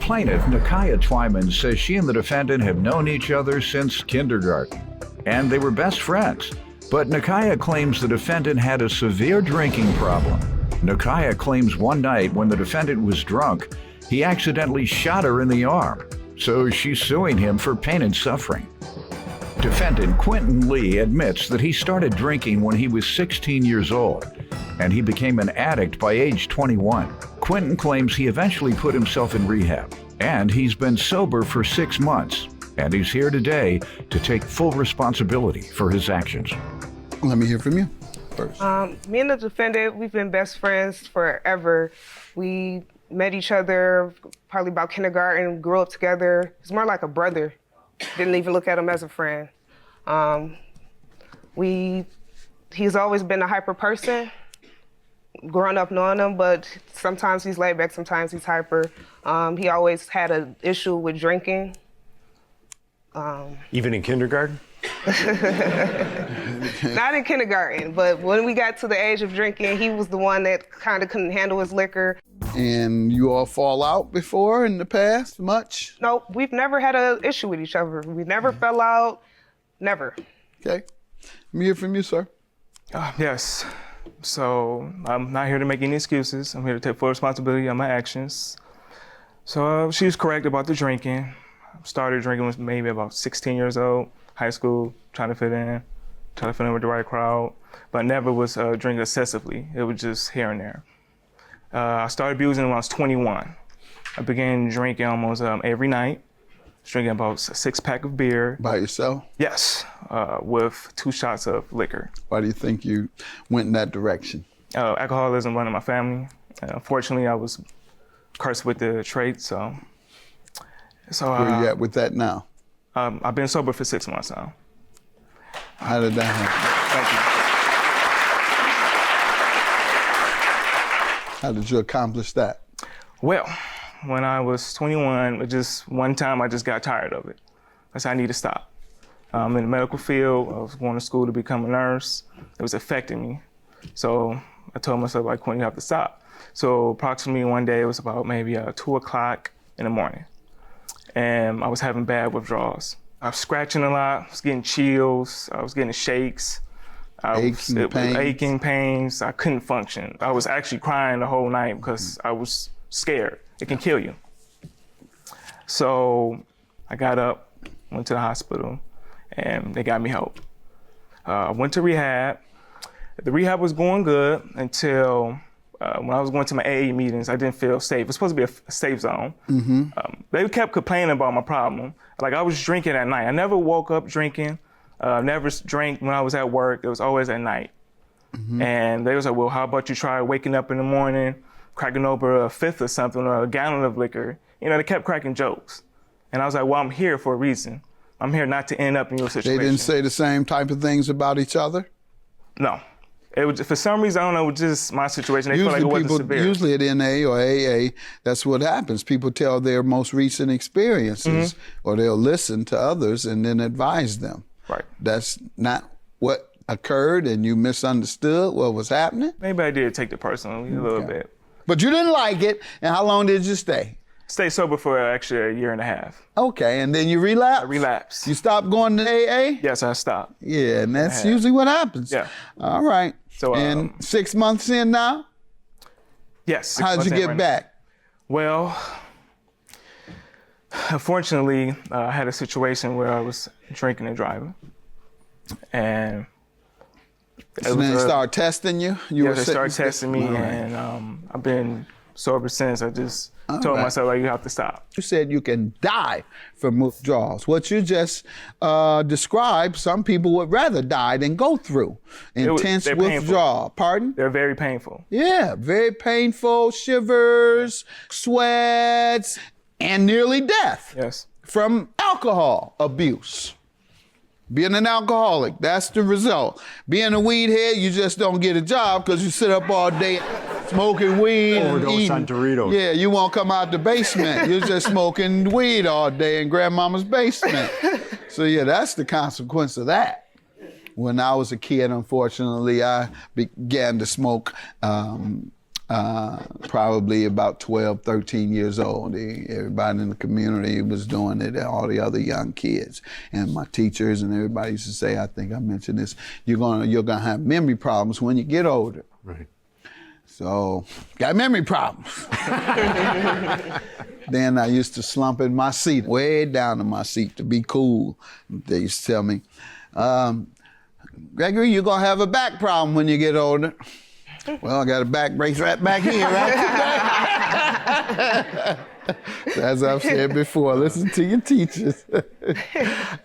Plaintiff Nakiah Twyman says she and the defendant have known each other since kindergarten, and they were best friends. But Nakiah claims the defendant had a severe drinking problem. Nakiah claims one night when the defendant was drunk, he accidentally shot her in the arm, so she's suing him for pain and suffering. Defendant Quentin Lee admits that he started drinking when he was 16 years old, and he became an addict by age 21. Quentin claims he eventually put himself in rehab, and he's been sober for 6 months, and he's here today to take full responsibility for his actions. Let me hear from you first. Me and the defendant, we've been best friends forever. We met each other probably about kindergarten, grew up together. He's more like a brother. Didn't even look at him as a friend. He's always been a hyper person, growing up knowing him, but sometimes he's laid back, sometimes he's hyper. He always had an issue with drinking. Even in kindergarten? Not in kindergarten, but when we got to the age of drinking, he was the one that kind of couldn't handle his liquor. And you all fall out before in the past, much? Nope, we've never had an issue with each other. We never fell out, never. Okay. Let me hear from you, sir. Yes. So I'm not here to make any excuses. I'm here to take full responsibility on my actions. So she was correct about the drinking. Started drinking when maybe about 16 years old, high school, trying to fit in with the right crowd, but never was drinking excessively. It was just here and there. I started abusing when I was 21. I began drinking almost every night, drinking about a 6-pack of beer. By yourself? Yes, with 2 shots of liquor. Why do you think you went in that direction? Alcoholism running my family. Unfortunately, I was cursed with the trait, so where you at with that now? I've been sober for 6 months now. How did that happen? Thank you. How did you accomplish that? Well, when I was 21, just one time I just got tired of it. I said I need to stop. In the medical field, I was going to school to become a nurse. It was affecting me. So I told myself, like, Quentin, you have to stop. So approximately one day, it was about maybe 2 o'clock in the morning. And I was having bad withdrawals. I was scratching a lot, I was getting chills, I was getting shakes. Aching pains. I couldn't function. I was actually crying the whole night because I was scared. It can kill you. So I got up, went to the hospital, and they got me help. I went to rehab. The rehab was going good until when I was going to my AA meetings, I didn't feel safe. It was supposed to be a safe zone. Mm-hmm. They kept complaining about my problem. Like, I was drinking at night. I never woke up drinking. Never drank when I was at work. It was always at night. Mm-hmm. And they was like, well, how about you try waking up in the morning, cracking over a 5th or something, or a gallon of liquor. You know, they kept cracking jokes. And I was like, well, I'm here for a reason. I'm here not to end up in your situation. They didn't say the same type of things about each other? No. It was, for some reason, I don't know, it was just my situation. They felt like it wasn't severe. Usually at NA or AA, that's what happens. People tell their most recent experiences, or they'll listen to others and then advise them. Right. That's not what occurred, and you misunderstood what was happening? Maybe I did take it personally a little bit. But you didn't like it, and how long did you stay? Stayed sober for actually a year and a half. Okay, and then you relapsed? I relapsed. You stopped going to AA? Yes, I stopped. Yeah, and that's usually what happens. Yeah. All right. So, and 6 months in now? Yes. How'd you get back? Well, unfortunately, I had a situation where I was drinking and driving. And so then they started testing you? Yes, they started testing me, and I've been sober since. I just told myself, like, you have to stop. You said you can die from withdrawals. What you just described, some people would rather die than go through intense withdrawal. Painful. Pardon? They're very painful. Yeah, very painful, shivers, sweats, and nearly death. Yes. From alcohol abuse. Being an alcoholic, that's the result. Being a weed head, you just don't get a job because you sit up all day smoking weed and eating. On Doritos. Yeah, you won't come out the basement. You're just smoking weed all day in grandmama's basement. So yeah, that's the consequence of that. When I was a kid, unfortunately, I began to smoke probably about 12, 13 years old. Everybody in the community was doing it, all the other young kids. And my teachers and everybody used to say, I think I mentioned this, you're gonna have memory problems when you get older. Right. So, got memory problems. Then I used to slump in my seat, way down in my seat to be cool. They used to tell me, Gregory, you're gonna have a back problem when you get older. Well, I got a back brace right back here, right? As I've said before, listen to your teachers.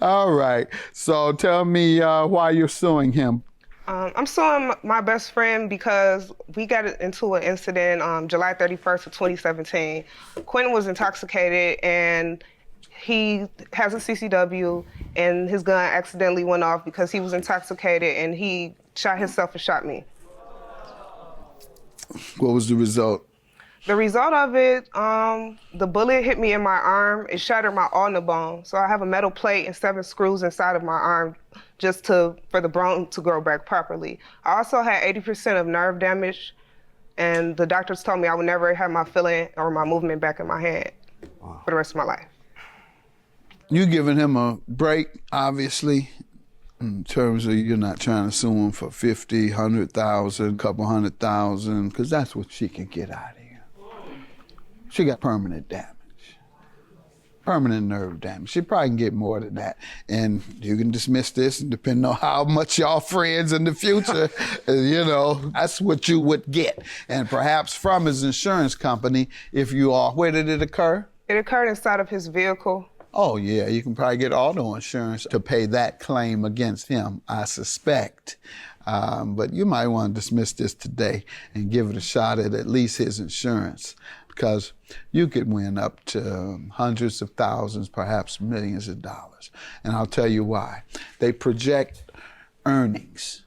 All right, so tell me why you're suing him. I'm suing my best friend because we got into an incident on July 31st of 2017. Quentin was intoxicated and he has a CCW and his gun accidentally went off because he was intoxicated and he shot himself and shot me. What was the result? The result of it, the bullet hit me in my arm. It shattered my ulnar bone. So I have a metal plate and 7 screws inside of my arm just for the bone to grow back properly. I also had 80% of nerve damage, and the doctors told me I would never have my feeling or my movement back in my hand for the rest of my life. You giving him a break, obviously, in terms of you're not trying to sue him for 50, 100,000, couple 100,000, because that's what she can get out of you. She got permanent damage. Permanent nerve damage. She probably can get more than that. And you can dismiss this, and depending on how much y'all friends in the future, that's what you would get. And perhaps from his insurance company, if you are, where did it occur? It occurred inside of his vehicle. Oh yeah, you can probably get auto insurance to pay that claim against him, I suspect. But you might want to dismiss this today and give it a shot at least his insurance, because you could win up to hundreds of thousands, perhaps millions of dollars. And I'll tell you why. They project earnings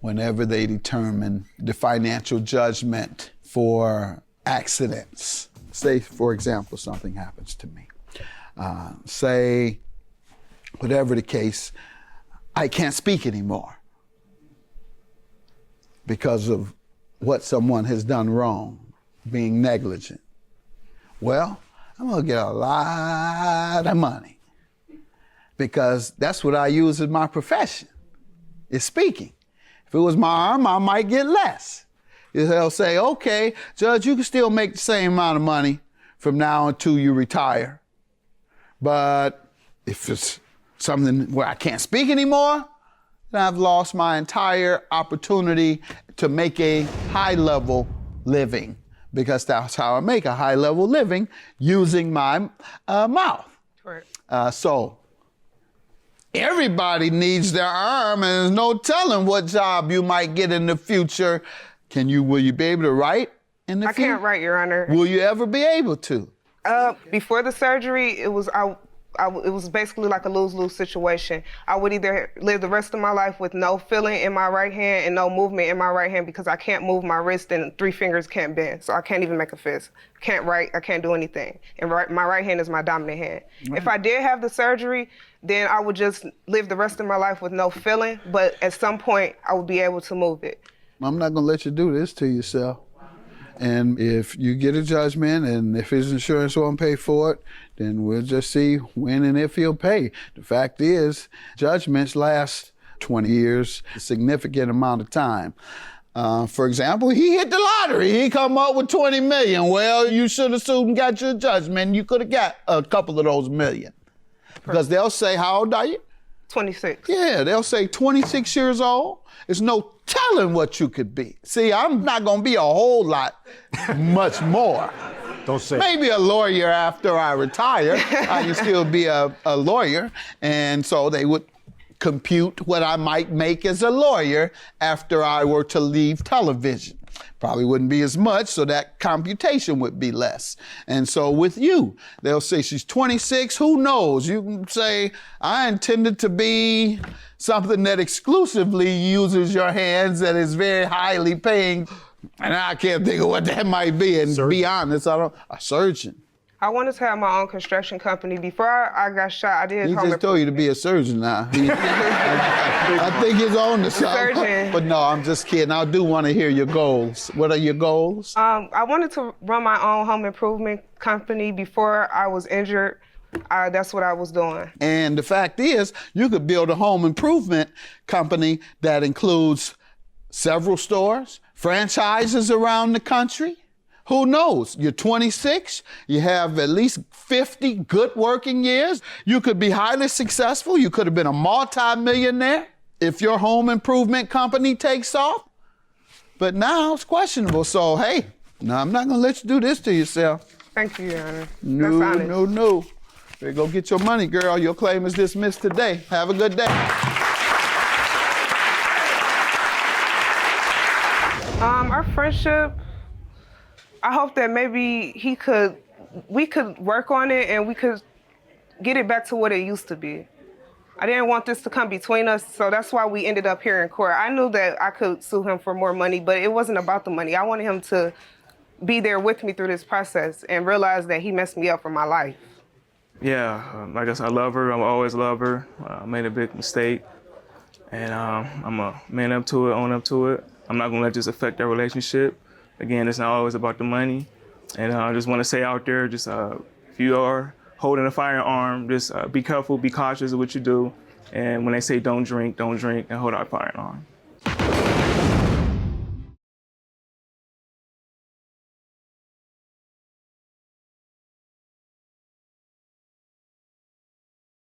whenever they determine the financial judgment for accidents. Say, for example, something happens to me. Say, whatever the case, I can't speak anymore because of what someone has done wrong, being negligent. Well, I'm gonna get a lot of money because that's what I use as my profession, is speaking. If it was my arm, I might get less. They'll say, okay, Judge, you can still make the same amount of money from now until you retire. But if it's something where I can't speak anymore, then I've lost my entire opportunity to make a high-level living, because that's how I make a high-level living, using my mouth. Correct. So everybody needs their arm, and there's no telling what job you might get in the future. Will you be able to write in the future? I can't write, Your Honor. Will you ever be able to? Before the surgery, it was basically like a lose-lose situation. I would either live the rest of my life with no feeling in my right hand and no movement in my right hand because I can't move my wrist and 3 fingers can't bend. So I can't even make a fist. Can't write, I can't do anything. And my right hand is my dominant hand. Right. If I did have the surgery, then I would just live the rest of my life with no feeling, but at some point I would be able to move it. I'm not gonna let you do this to yourself. And if you get a judgment and if his insurance won't pay for it, then we'll just see when and if he'll pay. The fact is, judgments last 20 years, a significant amount of time. For example, he hit the lottery. He come up with 20 million. Well, you should have sued and got your judgment. You could have got a couple of those million. Because they'll say, how old are you? 26. Yeah, they'll say 26 years old. There's no telling what you could be. See, I'm not gonna be a whole lot much more. Don't say. Maybe a lawyer after I retire. I can still be a lawyer. And so they would compute what I might make as a lawyer after I were to leave television. Probably wouldn't be as much, so that computation would be less. And so with you, they'll say she's 26, who knows? You can say, I intended to be something that exclusively uses your hands, that is very highly paying, and I can't think of what that might be. And surgeon. Be honest, a surgeon. I wanted to have my own construction company. Before I got shot, I did He home just told you to be a surgeon now. I think he's on to something. surgeon. But no, I'm just kidding. I do want to hear your goals. What are your goals? I wanted to run my own home improvement company before I was injured. That's what I was doing. And the fact is, you could build a home improvement company that includes several stores, franchises around the country. Who knows? You're 26, you have at least 50 good working years. You could be highly successful. You could have been a multi-millionaire if your home improvement company takes off. But now it's questionable. So, hey, no, I'm not going to let you do this to yourself. Thank you, Your Honor. No, That's honest. no. Better go get your money, girl. Your claim is dismissed today. Have a good day. Our friendship, I hope that maybe we could work on it and we could get it back to what it used to be. I didn't want this to come between us, so that's why we ended up here in court. I knew that I could sue him for more money, but it wasn't about the money. I wanted him to be there with me through this process and realize that he messed me up for my life. Yeah, like I said, I love her. I'll always love her. I made a big mistake, and I'm a man up to it, own up to it. I'm not gonna let this affect our relationship. Again, it's not always about the money. And I just want to say out there, just if you are holding a firearm, just be careful, be cautious of what you do. And when they say don't drink, and hold our firearm.